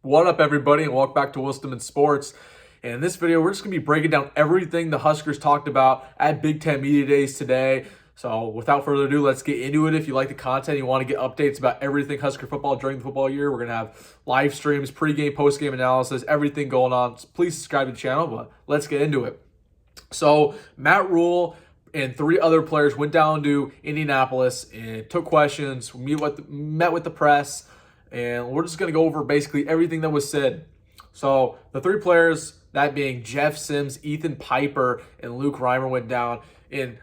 What up, everybody, and welcome back to Wisdom Sports. And in this video, we're just going to be breaking down everything the Huskers talked about at Big Ten Media Days today. So without further ado, let's get into it. If you like the content, you want to get updates about everything Husker football during the football year, we're going to have live streams, pregame, postgame analysis, everything going on. So please subscribe to the channel, but let's get into it. So Matt Rhule and 3 other players went down to Indianapolis and took questions, met with the press, and we're just going to go over basically everything that was said. So the 3 players, that being Jeff Sims, Ethan Piper, and Luke Reimer, went down. And,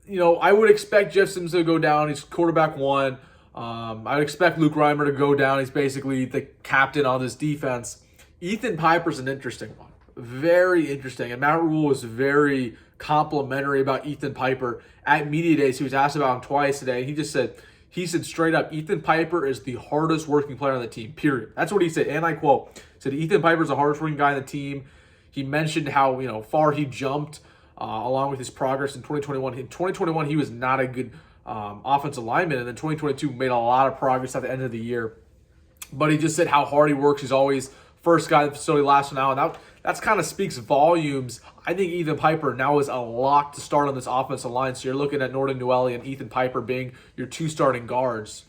you know, I would expect Jeff Sims to go down. He's quarterback 1. I would expect Luke Reimer to go down. He's basically the captain on this defense. Ethan Piper's an interesting one. Very interesting. And Matt Rhule was very complimentary about Ethan Piper at Media Days. He was asked about him twice today. He said straight up, Ethan Piper is the hardest working player on the team, period. That's what he said. And I quote, said Ethan Piper's the hardest working guy on the team. He mentioned how, far he jumped along with his progress in 2021. In 2021, he was not a good offensive lineman. And then 2022 made a lot of progress at the end of the year. But he just said how hard he works. He's always first guy in the facility, last one out. And that's kind of speaks volumes. I think Ethan Piper now is a lock to start on this offensive line. So you're looking at Norton Newelli and Ethan Piper being your 2 starting guards.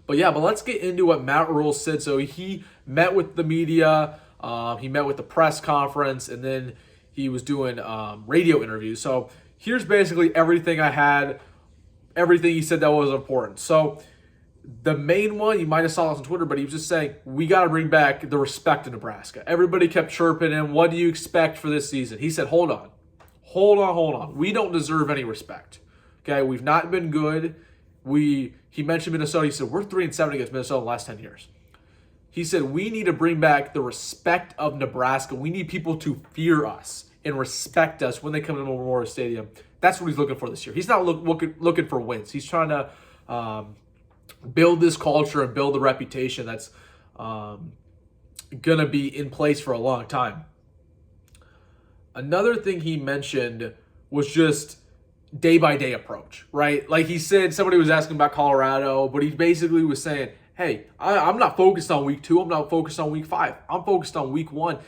But let's get into what Matt Rhule said. So he met with the media, he met with the press conference, and then he was doing radio interviews. So here's basically everything I had, everything he said that was important. So the main one, you might have saw this on Twitter, but he was just saying, we got to bring back the respect of Nebraska. Everybody kept chirping him. What do you expect for this season? He said, hold on. We don't deserve any respect. Okay, we've not been good. He mentioned Minnesota. He said, we're 3-7 against Minnesota in the last 10 years. He said, we need to bring back the respect of Nebraska. We need people to fear us and respect us when they come to Memorial Stadium. That's what he's looking for this year. He's not looking for wins. He's trying to build this culture and build the reputation that's going to be in place for a long time. Another thing he mentioned was just day-by-day approach, right? Like he said, somebody was asking about Colorado, but he basically was saying, hey, I'm not focused on week 2. I'm not focused on week 5. I'm focused on week 1,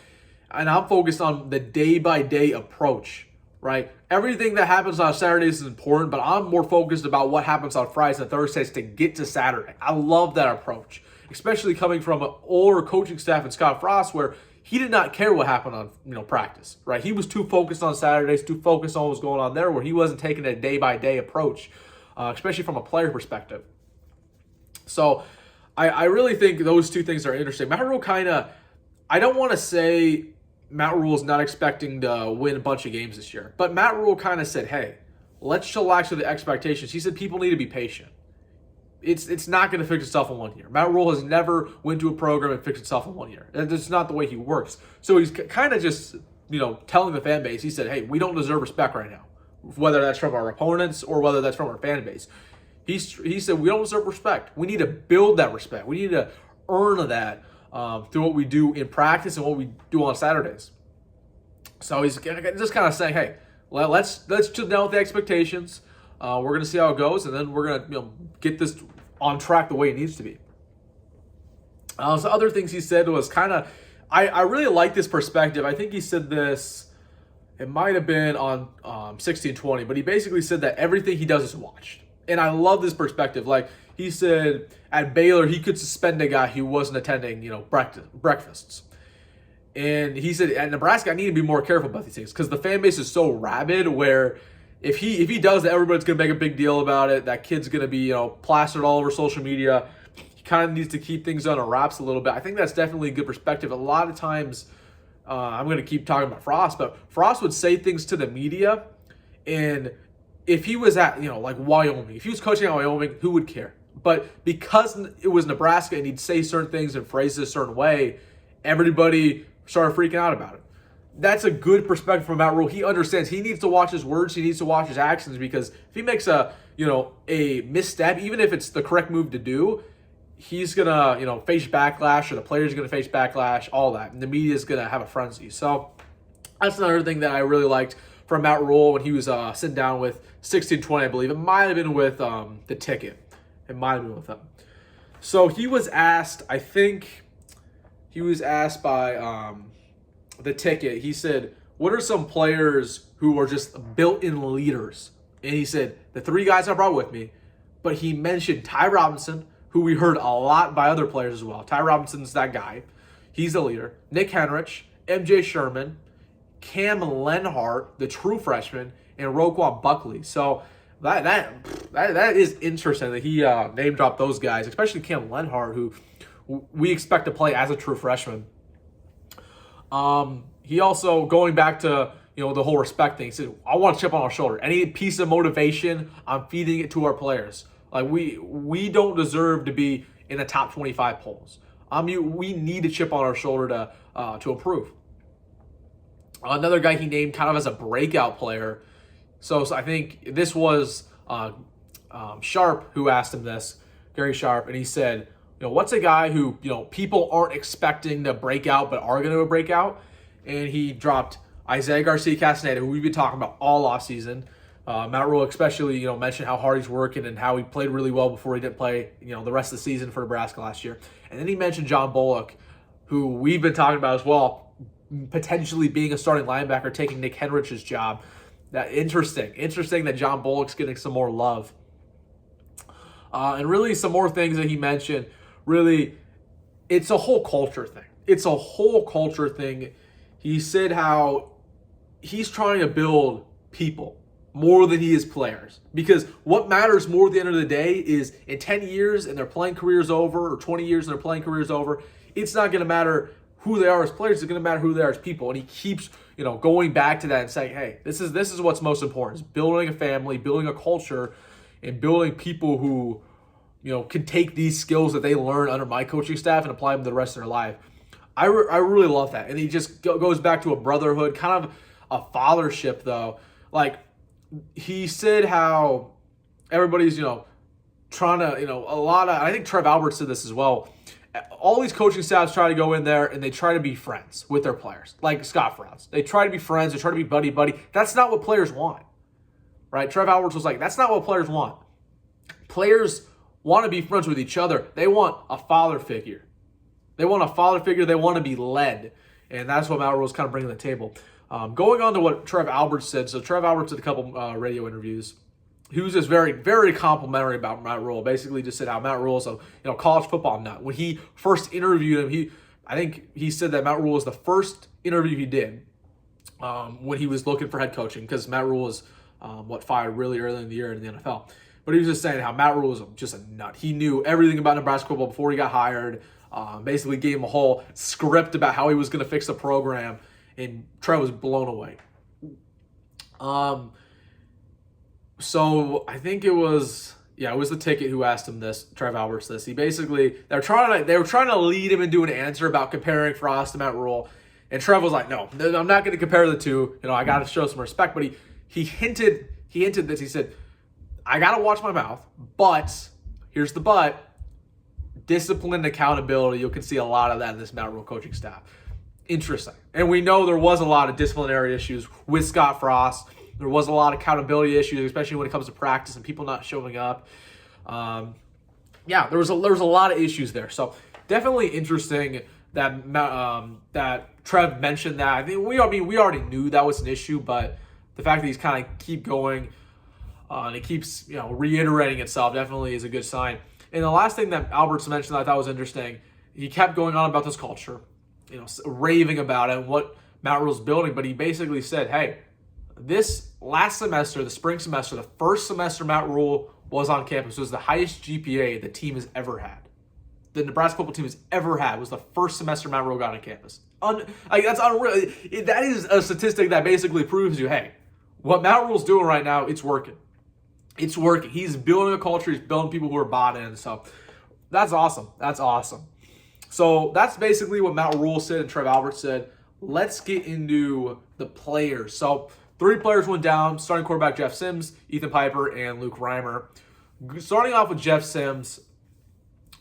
and I'm focused on the day-by-day approach, right? Everything that happens on Saturdays is important, but I'm more focused about what happens on Fridays and Thursdays to get to Saturday. I love that approach, especially coming from an older coaching staff in Scott Frost, where he did not care what happened on practice, right? He was too focused on Saturdays, too focused on what was going on there, where he wasn't taking a day-by-day approach, especially from a player perspective. So I really think those 2 things are interesting. Matt Rhule I don't want to say Matt Rhule is not expecting to win a bunch of games this year, but Matt Rhule kind of said, hey, let's chillax with the expectations. He said people need to be patient. It's not going to fix itself in 1 year. Matt Rhule has never went to a program and fixed itself in 1 year. That's not the way he works. So he's kind of just, telling the fan base, he said, hey, we don't deserve respect right now, whether that's from our opponents or whether that's from our fan base. He said, we don't deserve respect. We need to build that respect. We need to earn that through what we do in practice and what we do on Saturdays. So he's just kind of saying, hey, let's chill down with the expectations. We're going to see how it goes, and then we're going to get this on track the way it needs to be. So other things he said was I really like this perspective. I think he said this, it might have been on 1620, but he basically said that everything he does is watched. And I love this perspective. Like he said at Baylor, he could suspend a guy who wasn't attending, breakfasts. And he said at Nebraska, I need to be more careful about these things because the fan base is so rabid where if he does that, everybody's going to make a big deal about it. That kid's going to be, plastered all over social media. He kind of needs to keep things under wraps a little bit. I think that's definitely a good perspective. A lot of times, I'm going to keep talking about Frost, but Frost would say things to the media, and if he was at, like Wyoming, if he was coaching at Wyoming, who would care? But because it was Nebraska and he'd say certain things and phrase it a certain way, everybody started freaking out about it. That's a good perspective from Matt Rhule. He understands he needs to watch his words, he needs to watch his actions, because if he makes a misstep, even if it's the correct move to do, he's gonna, face backlash, or the player's gonna face backlash, all that. And the media's gonna have a frenzy. So that's another thing that I really liked from Matt Rhule when he was sitting down with 1620, I believe. It might have been with the ticket. It might have been with him. So he was asked, I think he was asked by the ticket. He said, "What are some players who are just built-in leaders?" And he said, "The three guys I brought with me." But he mentioned Ty Robinson, who we heard a lot by other players as well. Ty Robinson's that guy. He's the leader. Nick Henrich, MJ Sherman, Cam Lenhart, the true freshman, and Roquan Buckley. So that is interesting that he name dropped those guys, especially Cam Lenhart, who we expect to play as a true freshman. He also, going back to the whole respect thing, he said, "I want a chip on our shoulder. Any piece of motivation, I'm feeding it to our players. Like we don't deserve to be in the top 25 polls. We need a chip on our shoulder to improve." Another guy he named kind of as a breakout player. So I think this was Sharp who asked him this, Gary Sharp, and he said, "What's a guy who people aren't expecting to break out but are going to break out?" And he dropped Isaiah Garcia-Castaneda, who we've been talking about all offseason. Matt Rhule especially, mentioned how hard he's working and how he played really well before he didn't play, the rest of the season for Nebraska last year. And then he mentioned John Bullock, who we've been talking about as well, potentially being a starting linebacker, taking Nick Henrich's job. That interesting that John Bullock's getting some more love. And really some more things that he mentioned. Really, it's a whole culture thing. He said how he's trying to build people more than he is players. Because what matters more at the end of the day is in 10 years and their playing career's over, or 20 years and their playing career's over, it's not going to matter who they are as players, it's going to matter who they are as people. And he keeps, going back to that and saying, hey, this is what's most important, is building a family, building a culture, and building people who, can take these skills that they learn under my coaching staff and apply them to the rest of their life. I really love that. And he just goes back to a brotherhood, kind of a fathership, though. Like, he said how everybody's, trying to, I think Trev Alberts said this as well. All these coaching staffs try to go in there and they try to be friends with their players, like Scott Frost. They try to be friends. They try to be buddy. That's not what players want, right? Trev Alberts was like, that's not what players want. Players want to be friends with each other. They want a father figure. They want to be led. And that's what Matt Rhule is kind of bringing to the table. Going on to what Trev Alberts said. So Trev Alberts did a couple radio interviews. He was just very, very complimentary about Matt Rhule. Basically just said how Matt Rhule is a college football nut. When he first interviewed him, I think he said that Matt Rhule was the first interview he did when he was looking for head coaching, because Matt Rhule was fired really early in the year in the NFL. But he was just saying how Matt Rhule was just a nut. He knew everything about Nebraska football before he got hired. Basically gave him a whole script about how he was going to fix the program, and Trev was blown away. So I think it was the ticket who asked him this, Trev Alberts this. He basically, they were trying to lead him into an answer about comparing Frost to Matt Rhule, and Trev was like, no, I'm not going to compare the two. I got to show some respect. But he hinted this. He said, I got to watch my mouth, but here's the but. Discipline and accountability, you can see a lot of that in this Matt Rhule coaching staff. Interesting. And we know there was a lot of disciplinary issues with Scott Frost. There was a lot of accountability issues, especially when it comes to practice and people not showing up. There was a lot of issues there. So definitely interesting that Trev mentioned that. I think we already knew that was an issue, but the fact that he's kind of keep going and it keeps reiterating itself definitely is a good sign. And the last thing that Alberts mentioned that I thought was interesting, he kept going on about this culture, raving about it and what Matt Rhule's building, but he basically said, hey, this last semester, the spring semester, the first semester Matt Rhule was on campus, was the highest GPA the team has ever had. The Nebraska football team has ever had was the first semester Matt Rhule got on campus. That's unreal. That is a statistic that basically proves you, hey, what Matt Rhule's doing right now, it's working. It's working. He's building a culture. He's building people who are bought in. So that's awesome. So that's basically what Matt Rhule said and Trev Alberts said. Let's get into the players. So 3 players went down. Starting quarterback Jeff Sims, Ethan Piper, and Luke Reimer. Starting off with Jeff Sims,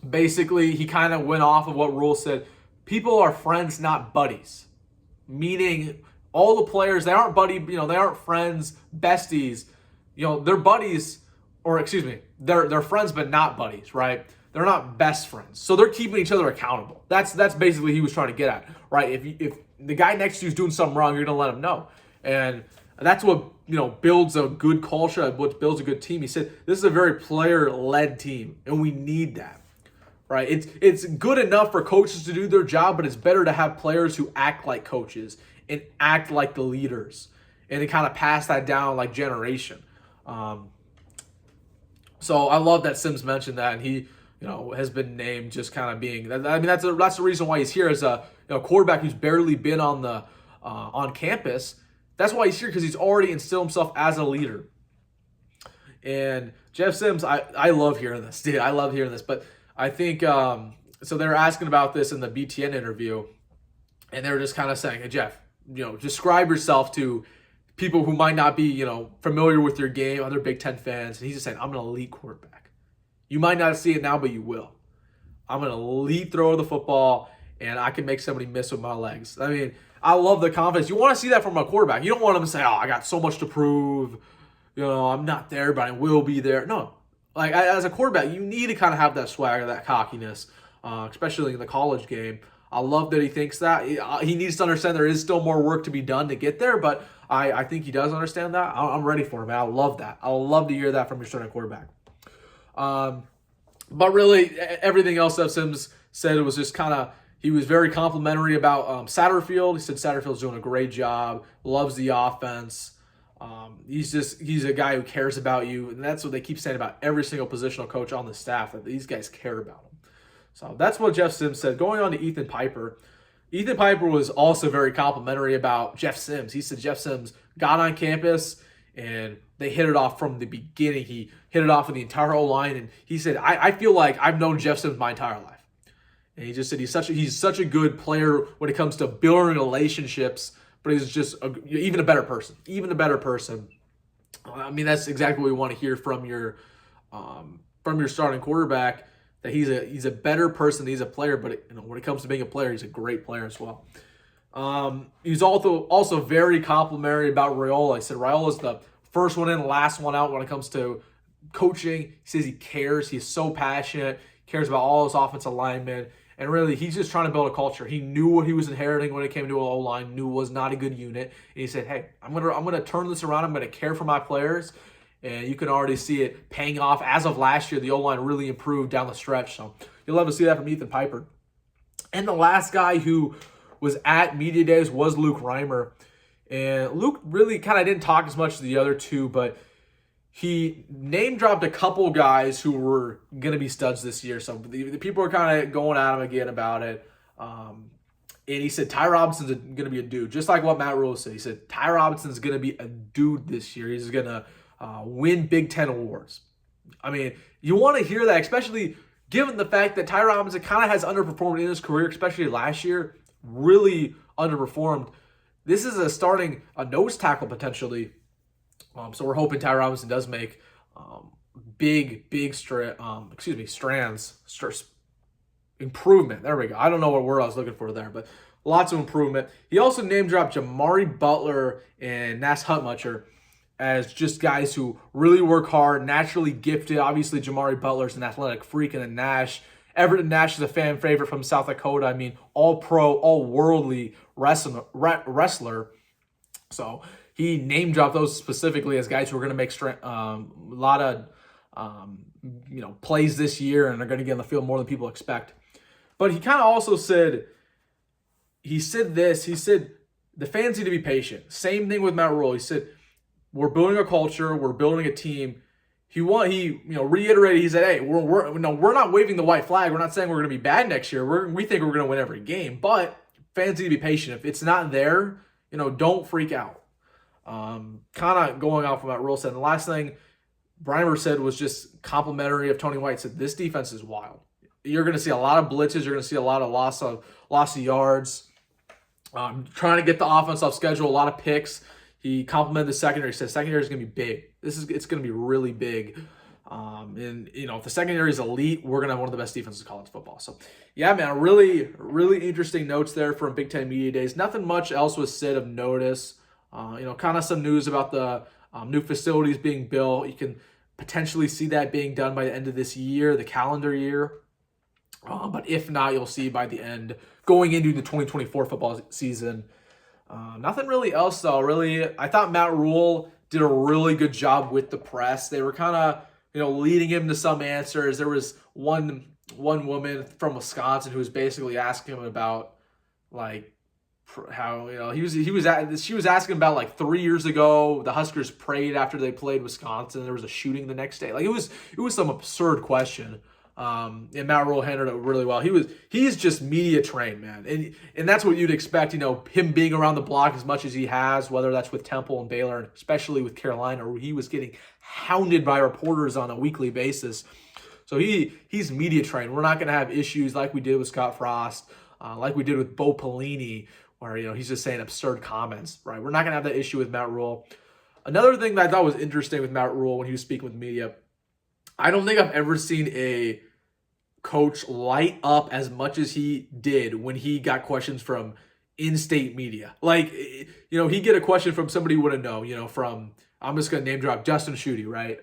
basically he kind of went off of what Rhule said. People are friends, not buddies. Meaning all the players, they aren't they aren't friends, besties. They're buddies, or excuse me, they're friends but not buddies, right? they're not best friends. So they're keeping each other accountable. That's basically what he was trying to get at, right? If the guy next to you is doing something wrong, you're going to let him know. And that's what, builds a good culture, what builds a good team. He said, this is a very player-led team, and we need that, right? It's good enough for coaches to do their job, but it's better to have players who act like coaches and act like the leaders, and to kind of pass that down like generation. So I love that Sims mentioned that, and he, has been named just kind of being. I mean, that's the reason why he's here as a quarterback who's barely been on campus. That's why he's here, because he's already instilled himself as a leader. And Jeff Sims, I love hearing this, dude. I love hearing this. But I think so. They were asking about this in the BTN interview, and they were just kind of saying, "Hey, Jeff, describe yourself to people who might not be, familiar with your game, other Big Ten fans." And he's just saying, "I'm an elite quarterback. You might not see it now, but you will. I'm an elite thrower of the football, and I can make somebody miss with my legs." I mean, I love the confidence. You want to see that from a quarterback. You don't want him to say, "Oh, I got so much to prove. I'm not there, but I will be there." No. Like, as a quarterback, you need to kind of have that swagger, that cockiness, especially in the college game. I love that he thinks that. He needs to understand there is still more work to be done to get there, but I think he does understand that. I'm ready for him, man. I love that. I love to hear that from your starting quarterback. But really, everything else that Sims said was just kind of, he was very complimentary about Satterfield. He said Satterfield's doing a great job, loves the offense. He's a guy who cares about you, and that's what they keep saying about every single positional coach on the staff, that these guys care about him. So that's what Jeff Sims said. Going on to Ethan Piper. Ethan Piper was also very complimentary about Jeff Sims. He said Jeff Sims got on campus and they hit it off from the beginning. He hit it off with the entire O-line, and he said, I feel like I've known Jeff Sims my entire life. And he just said he's such a good player when it comes to building relationships, but he's just even a better person. Even a better person. I mean, that's exactly what we want to hear from your starting quarterback, that he's a better person, he's a player, but when it comes to being a player, he's a great player as well. He's also very complimentary about Rhule. He said Rhyola's the first one in, last one out when it comes to coaching. He says he cares. He's so passionate, cares about all his offensive linemen, and really he's just trying to build a culture. He knew what he was inheriting when it came to an O-line, knew it was not a good unit, and he said, "Hey, I'm gonna turn this around. I'm gonna care for my players." And you can already see it paying off. As of last year, the O-line really improved down the stretch. So you'll love to see that from Ethan Piper. And the last guy who was at Media Days was Luke Reimer. And Luke really kind of didn't talk as much as the other two, but he name-dropped a couple guys who were going to be studs this year. So the people are kind of going at him again about it. And he said Ty Robinson's going to be a dude, just like what Matt Rhule said. He said Ty Robinson's going to be a dude this year. He's going to win Big Ten awards. I mean, you want to hear that, especially given the fact that Ty Robinson kind of has underperformed in his career, especially last year, really underperformed. This is a nose tackle potentially. So we're hoping Ty Robinson does make big strands improvement. There we go. I don't know what word I was looking for there, but lots of improvement. He also name dropped Jamari Butler and Nas Hutmacher as just guys who really work hard, naturally gifted. Obviously, Jamari Butler's an athletic freak, and then Everton Nash is a fan favorite from South Dakota. I mean, all-pro, all-worldly wrestler. So he name-dropped those specifically as guys who are going to make a lot of plays this year and are going to get on the field more than people expect. But he kind of also said, the fans need to be patient. Same thing with Matt Rhule. He said, we're building a culture. We're building a team. He reiterated. He said, "Hey, we're not waving the white flag. We're not saying we're going to be bad next year. We think we're going to win every game. But fans need to be patient. If it's not there, don't freak out." Kind of going off of what Rhule said. And the last thing Reimer said was just complimentary of Tony White. Said this defense is wild. You're going to see a lot of blitzes. You're going to see a lot of loss of yards. Trying to get the offense off schedule. A lot of picks. He complimented the secondary. He said secondary is going to be big. It's going to be really big. And if the secondary is elite, we're going to have one of the best defenses in college football. So, yeah, man, really, really interesting notes there from Big Ten Media Days. Nothing much else was said of notice. Kind of some news about the new facilities being built. You can potentially see that being done by the end of this year, the calendar year. But if not, you'll see by the end, going into the 2024 football season. Nothing really else, though. Really, I thought Matt Rhule did a really good job with the press. They were kind of, leading him to some answers. There was one woman from Wisconsin who was basically asking him about, like, how she was asking about, like, 3 years ago the Huskers prayed after they played Wisconsin. There was a shooting the next day. Like, it was some absurd question. And Matt Rhule handled it really well. He's just media trained, man, and that's what you'd expect. Him being around the block as much as he has, whether that's with Temple and Baylor, and especially with Carolina, where he was getting hounded by reporters on a weekly basis. So he's media trained. We're not going to have issues like we did with Scott Frost, like we did with Bo Pelini, where he's just saying absurd comments. Right? We're not going to have that issue with Matt Rhule. Another thing that I thought was interesting with Matt Rhule when he was speaking with media, I don't think I've ever seen a coach light up as much as he did when he got questions from in-state media. Like, he'd get a question from somebody who wouldn't know, from, I'm just going to name drop Justin Schutte, right?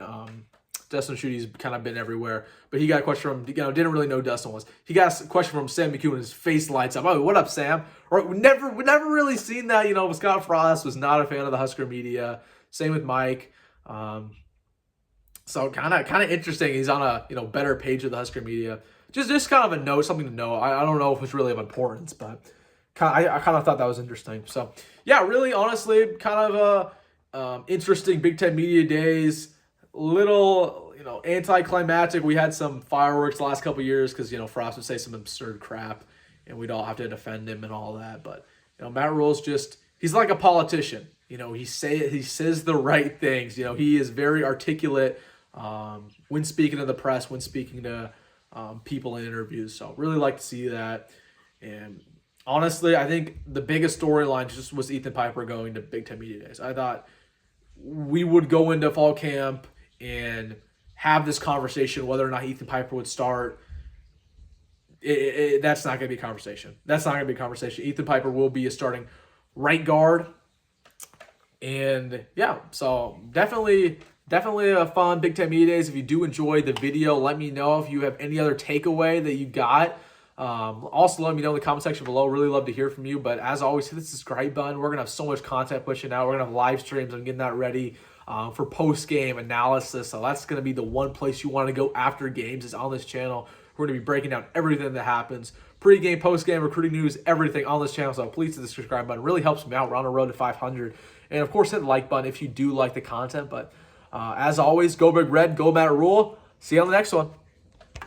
Justin Schutte's kind of been everywhere, but he got a question from, didn't really know who Dustin was. He got a question from Sam McEwen, his face lights up. Oh, what up, Sam? Or we never really seen that, Scott Frost was not a fan of the Husker media. Same with Mike. So kind of interesting. He's on a better page of the Husker media. Just kind of a note, something to know. I don't know if it's really of importance, but I kind of thought that was interesting. So yeah, really, honestly, kind of a interesting Big Ten media days. Little anticlimactic. We had some fireworks the last couple of years because Frost would say some absurd crap, and we'd all have to defend him and all that. But Matt Rhule's he's like a politician. He says the right things. He is very articulate when speaking to the press, when speaking to people in interviews. So really like to see that. And honestly, I think the biggest storyline just was Ethan Piper going to Big Ten Media Days. I thought we would go into fall camp and have this conversation whether or not Ethan Piper would start. That's not going to be a conversation. That's not going to be a conversation. Ethan Piper will be a starting right guard. And yeah, so definitely a fun Big Ten Media Days. If you do enjoy the video, let me know if you have any other takeaway that you got. Also, let me know in the comment section below. Really love to hear from you. But as always, hit the subscribe button. We're going to have so much content pushing out. We're going to have live streams. I'm getting that ready for post-game analysis. So that's going to be the one place you want to go after games is on this channel. We're going to be breaking down everything that happens. Pre-game, post-game, recruiting news, everything on this channel. So please hit the subscribe button. It really helps me out. We're on the road to 500. And, of course, hit the like button if you do like the content. But as always, go Big Red, go Matt Rhule. See you on the next one.